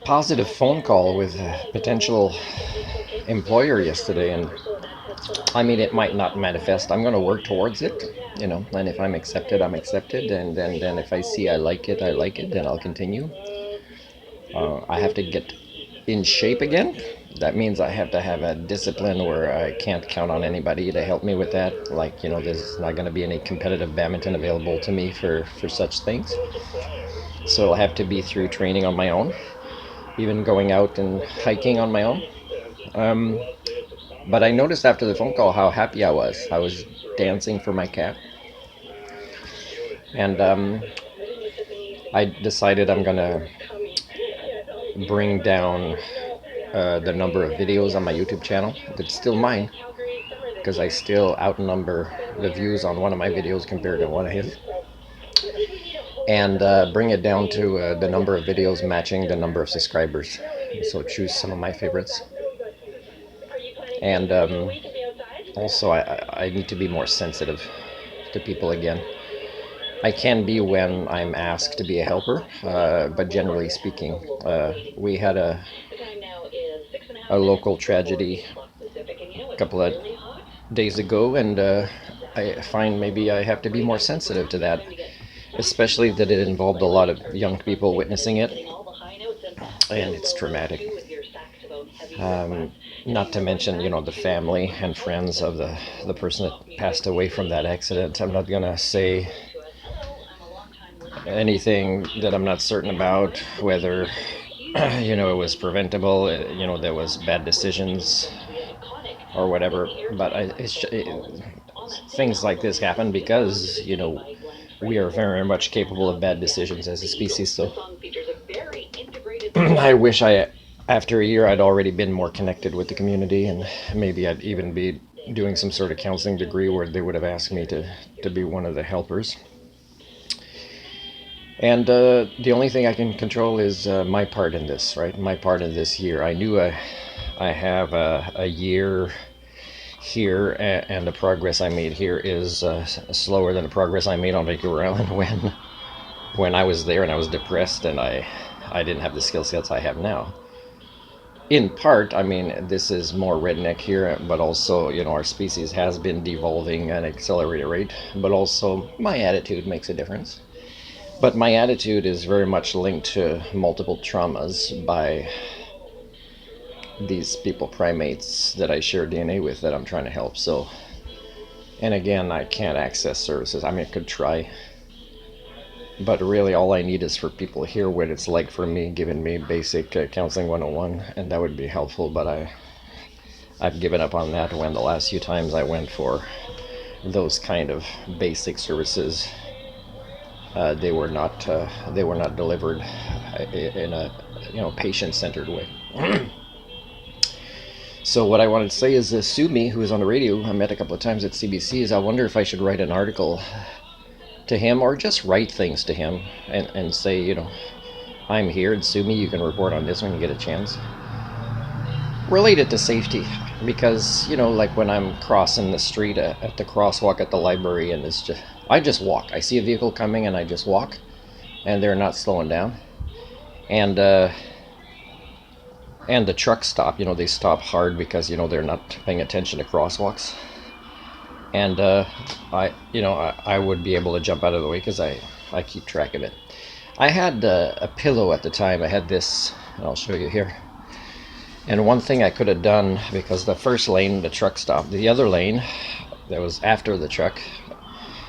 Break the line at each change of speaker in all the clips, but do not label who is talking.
positive phone call with a potential employer yesterday, and I mean, it might not manifest. I'm going to work towards it, and if I'm accepted, I'm accepted, and then if I see I like it, I like it, then I'll continue. I have to get in shape again. That means I have to have a discipline where I can't count on anybody to help me with that. Like, there's not going to be any competitive badminton available to me for such things. So I'll have to be through training on my own, even going out and hiking on my own. Um, but I noticed after the phone call how happy I was. I was dancing for my cat. And I decided I'm going to bring down the number of videos on my YouTube channel. It's still mine because I still outnumber the views on one of my videos compared to one of his. And bring it down to the number of videos matching the number of subscribers. So choose some of my favorites. And also, I need to be more sensitive to people again. I can be when I'm asked to be a helper, but generally speaking, we had a local tragedy a couple of days ago, and I find maybe I have to be more sensitive to that, especially that it involved a lot of young people witnessing it, and it's traumatic. Um, Not to mention, the family and friends of the person that passed away from that accident. I'm not gonna say anything that I'm not certain about, whether it was preventable, there was bad decisions or whatever. But things like this happen because we are very much capable of bad decisions as a species. So I wish after a year, I'd already been more connected with the community, and maybe I'd even be doing some sort of counseling degree where they would have asked me to be one of the helpers. And the only thing I can control is my part in this, right? My part in this year. I knew I have a year here, and the progress I made here is slower than the progress I made on Vancouver Island when I was there and I was depressed and I didn't have the skill sets I have now. In part, I mean, this is more redneck here, but also, our species has been devolving at an accelerated rate, but also my attitude makes a difference. But my attitude is very much linked to multiple traumas by these people, primates that I share DNA with that I'm trying to help. So, and again, I can't access services. I mean, I could try, but really all I need is for people to hear what it's like for me, giving me basic counseling 101, and that would be helpful. But I've given up on that when the last few times I went for those kind of basic services, they were not delivered in a patient-centered way. So what I wanted to say is Sumi, who is on the radio, I met a couple of times at CBC, is I wonder if I should write an article to him or just write things to him and say, I'm here, and Sumi, you can report on this when you get a chance. Related to safety, because, like when I'm crossing the street at the crosswalk at the library, and I just walk. I see a vehicle coming and I just walk, and they're not slowing down. And the trucks stop, they stop hard because, they're not paying attention to crosswalks. And I would be able to jump out of the way because I keep track of it. I had a pillow at the time. I had this, and I'll show you here. And one thing I could have done, because the first lane, the truck stopped. The other lane, that was after the truck.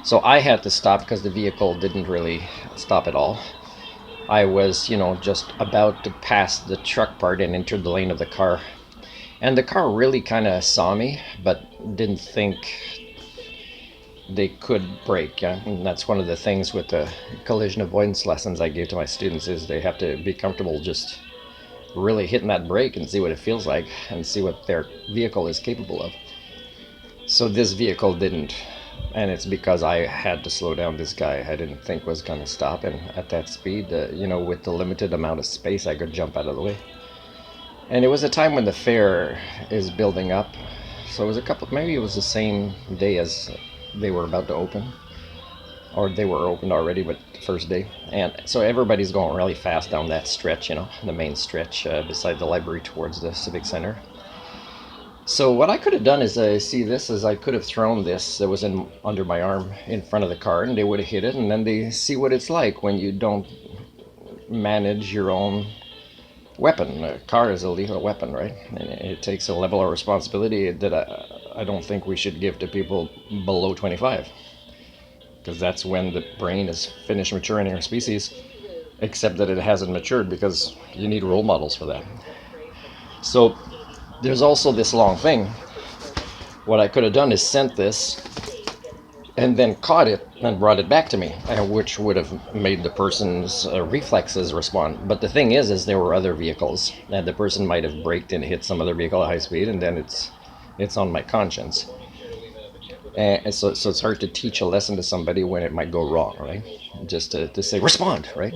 So I had to stop because the vehicle didn't really stop at all. I was, just about to pass the truck part and enter the lane of the car. And the car really kind of saw me, but didn't think they could brake. Yeah? And that's one of the things with the collision avoidance lessons I gave to my students, is they have to be comfortable just really hitting that brake and see what it feels like and see what their vehicle is capable of. So this vehicle didn't, and it's because I had to slow down. This guy I didn't think was going to stop, and at that speed, with the limited amount of space, I could jump out of the way. And it was a time when the fair is building up, so it was maybe it was the same day as they were about to open. or they were opened already, but the first day. And so everybody's going really fast down that stretch, the main stretch beside the library towards the Civic Center. So what I could have done is I could have thrown this that was in under my arm in front of the car, and they would have hit it, and then they see what it's like when you don't manage your own weapon. A car is a lethal weapon, right? And it takes a level of responsibility that I don't think we should give to people below 25, because that's when the brain is finished maturing in our species, except that it hasn't matured because you need role models for that. So there's also this long thing. What I could have done is sent this and then caught it and brought it back to me, which would have made the person's reflexes respond. But the thing is there were other vehicles, and the person might have braked and hit some other vehicle at high speed, and then it's on my conscience. And so it's hard to teach a lesson to somebody when it might go wrong, right? Just to say, respond, right?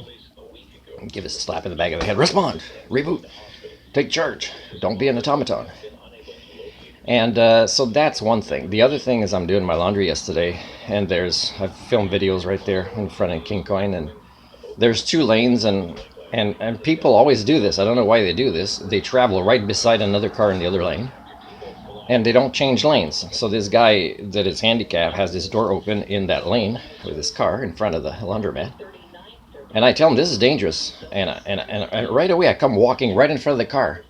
Give us a slap in the back of the head, respond, reboot, take charge, don't be an automaton. And so that's one thing. The other thing is I'm doing my laundry yesterday, and I've filmed videos right there in front of King Coin, and there's 2 lanes, and people always do this. I don't know why they do this. They travel right beside another car in the other lane, and they don't change lanes. So this guy that is handicapped has this door open in that lane with his car in front of the laundromat. And I tell him this is dangerous, and right away I come walking right in front of the car.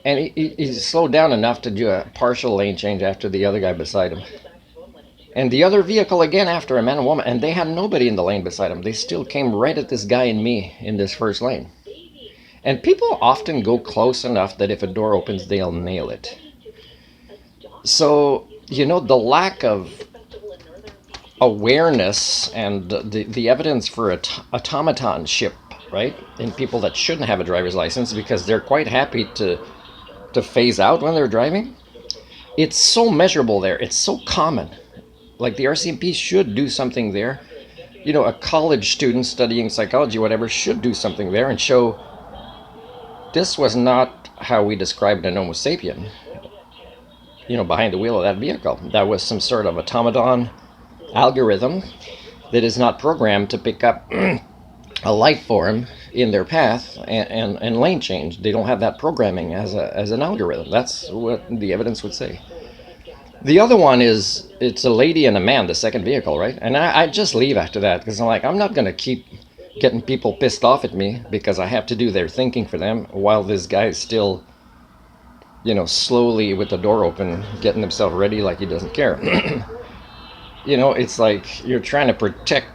And he slowed down enough to do a partial lane change after the other guy beside him. And the other vehicle again after a man and woman, and they had nobody in the lane beside him. They still came right at this guy and me in this first lane. And people often go close enough that if a door opens, they'll nail it. So, the lack of awareness and the evidence for automatonship, right, in people that shouldn't have a driver's license because they're quite happy to phase out when they're driving, it's so measurable there. It's so common. Like the RCMP should do something there. A college student studying psychology, whatever, should do something there and show this was not how we described an Homo sapien, behind the wheel of that vehicle. That was some sort of automaton algorithm that is not programmed to pick up a life form in their path and lane change. They don't have that programming as an algorithm. That's what the evidence would say. The other one is it's a lady and a man, the second vehicle, right? And I just leave after that because I'm not going to keep getting people pissed off at me because I have to do their thinking for them while this guy is still, slowly with the door open, getting himself ready like he doesn't care. It's like you're trying to protect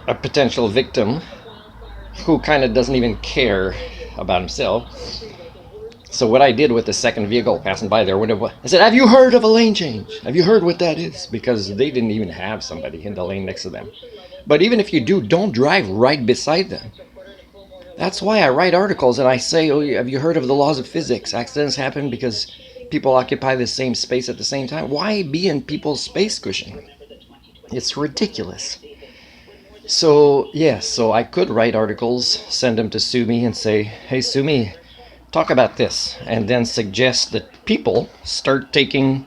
a potential victim who kind of doesn't even care about himself. So what I did with the second vehicle passing by there, I said, have you heard of a lane change? Have you heard what that is? Because they didn't even have somebody in the lane next to them. But even if you do, don't drive right beside them. That's why I write articles and I say, have you heard of the laws of physics? Accidents happen because people occupy the same space at the same time. Why be in people's space cushion? It's ridiculous. So, so I could write articles, send them to Sumi and say, hey, Sumi, talk about this. And then suggest that people start taking,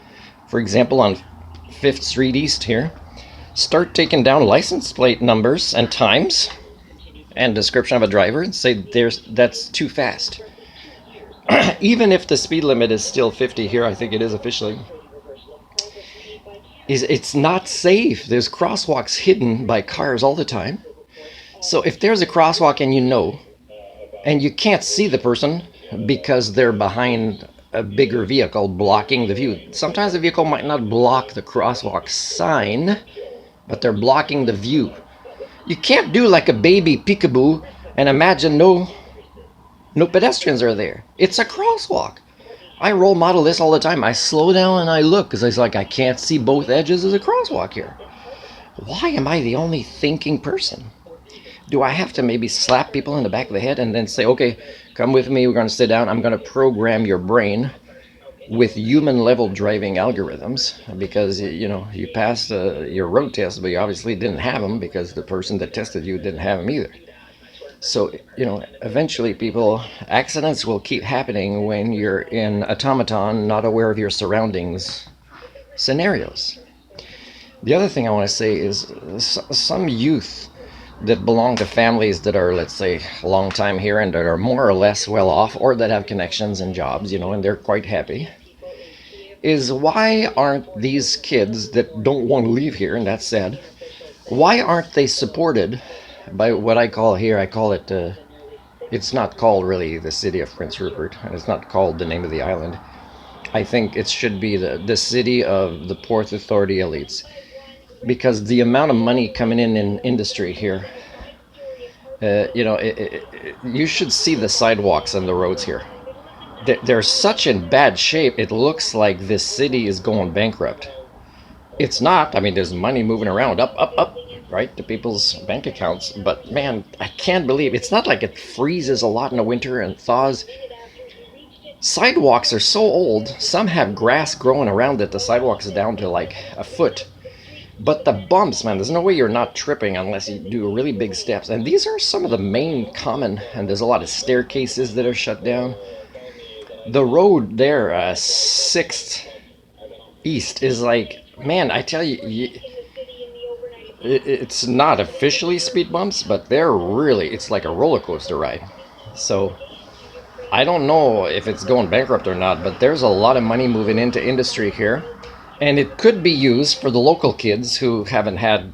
for example, on 5th Street East here, start taking down license plate numbers and times and description of a driver and say that's too fast. Even if the speed limit is still 50 here, I think it is officially, it's not safe. There's crosswalks hidden by cars all the time. So if there's a crosswalk and you can't see the person because they're behind a bigger vehicle blocking the view. Sometimes the vehicle might not block the crosswalk sign, but they're blocking the view. You can't do like a baby peekaboo and imagine no pedestrians are there. It's a crosswalk. I role model this all the time. I slow down and I look because it's like I can't see both edges of the crosswalk here. Why am I the only thinking person? Do I have to maybe slap people in the back of the head and then say, okay, come with me, we're going to sit down, I'm going to program your brain with human level driving algorithms because, you passed your road test, but you obviously didn't have them because the person that tested you didn't have them either. So, eventually accidents will keep happening when you're in automaton, not aware of your surroundings scenarios. The other thing I want to say is some youth that belong to families that are, let's say, a long time here and that are more or less well off or that have connections and jobs, and they're quite happy, is why aren't these kids that don't want to leave here, and that's sad, why aren't they supported by what I call it, it's not called really the city of Prince Rupert, and it's not called the name of the island. I think it should be the city of the Port Authority elites, because the amount of money coming in industry here, you should see the sidewalks and the roads here. They're such in bad shape, it looks like this city is going bankrupt. It's not. I mean, there's money moving around, up, right, to people's bank accounts. But man, I can't believe it's not like it freezes a lot in the winter and thaws. Sidewalks are so old, some have grass growing around it. The sidewalks is down to like a foot. But the bumps, man, there's no way you're not tripping unless you do really big steps. And these are some of the main common, and there's a lot of staircases that are shut down. The road there, 6th East, is like, man, I tell you, it's not officially speed bumps, but it's like a roller coaster ride. So I don't know if it's going bankrupt or not, but there's a lot of money moving into industry here. And it could be used for the local kids who haven't had,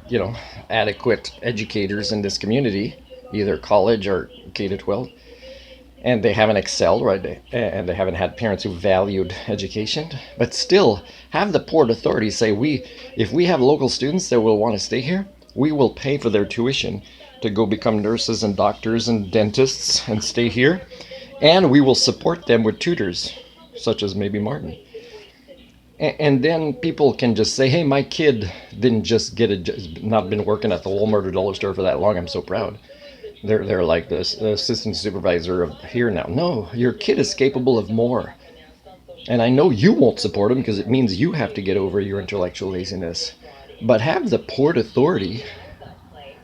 adequate educators in this community, either college or K to 12. And they haven't excelled, right? And they haven't had parents who valued education. But still, have the Port Authority say, if we have local students that will want to stay here, we will pay for their tuition to go become nurses and doctors and dentists and stay here. And we will support them with tutors, such as maybe Martin. And then people can just say, hey, my kid didn't just not been working at the Walmart or dollar store for that long. I'm so proud. They're like the assistant supervisor of here now. No, your kid is capable of more. And I know you won't support him because it means you have to get over your intellectual laziness. But have the Port Authority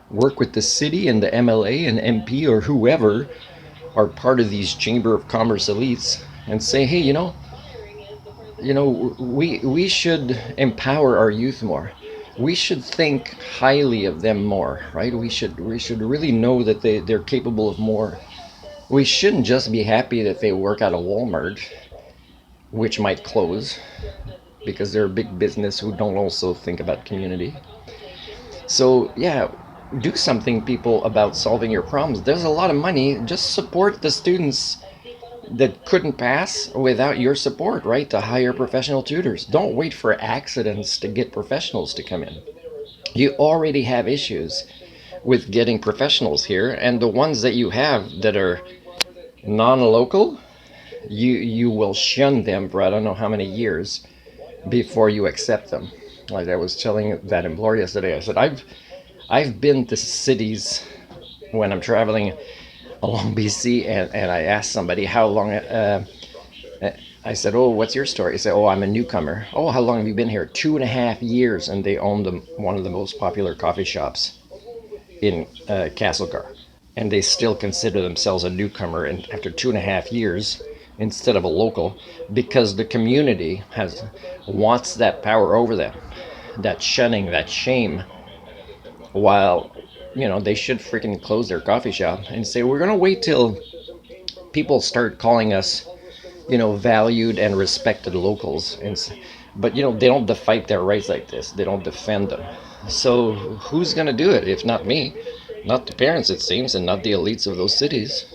work with the city and the MLA and MP or whoever are part of these Chamber of Commerce elites and say, hey, we should empower our youth more. We should think highly of them more, right? We should really know that they're capable of more. We shouldn't just be happy that they work at a Walmart, which might close because they're a big business who don't also think about community. So yeah, do something, people, about solving your problems. There's a lot of money. Just support the students that couldn't pass without your support, right? To hire professional tutors. Don't wait for accidents to get professionals to come in. You already have issues with getting professionals here, and the ones that you have that are non-local, you will shun them for I don't know how many years before you accept them. Like I was telling that employer yesterday, I said I've been to cities when I'm traveling along BC, and I asked somebody how long. I said, "Oh, what's your story?" He said, "Oh, I'm a newcomer." "Oh, how long have you been here?" 2.5 years, and they own one of the most popular coffee shops in Castlegar, and they still consider themselves a newcomer. And after 2.5 years, instead of a local, because the community wants that power over them, that shunning, that shame, while they should freaking close their coffee shop and say, we're going to wait till people start calling us valued and respected locals. But they don't fight their rights like this. They don't defend them. So who's going to do it if not me? Not the parents, it seems, and not the elites of those cities.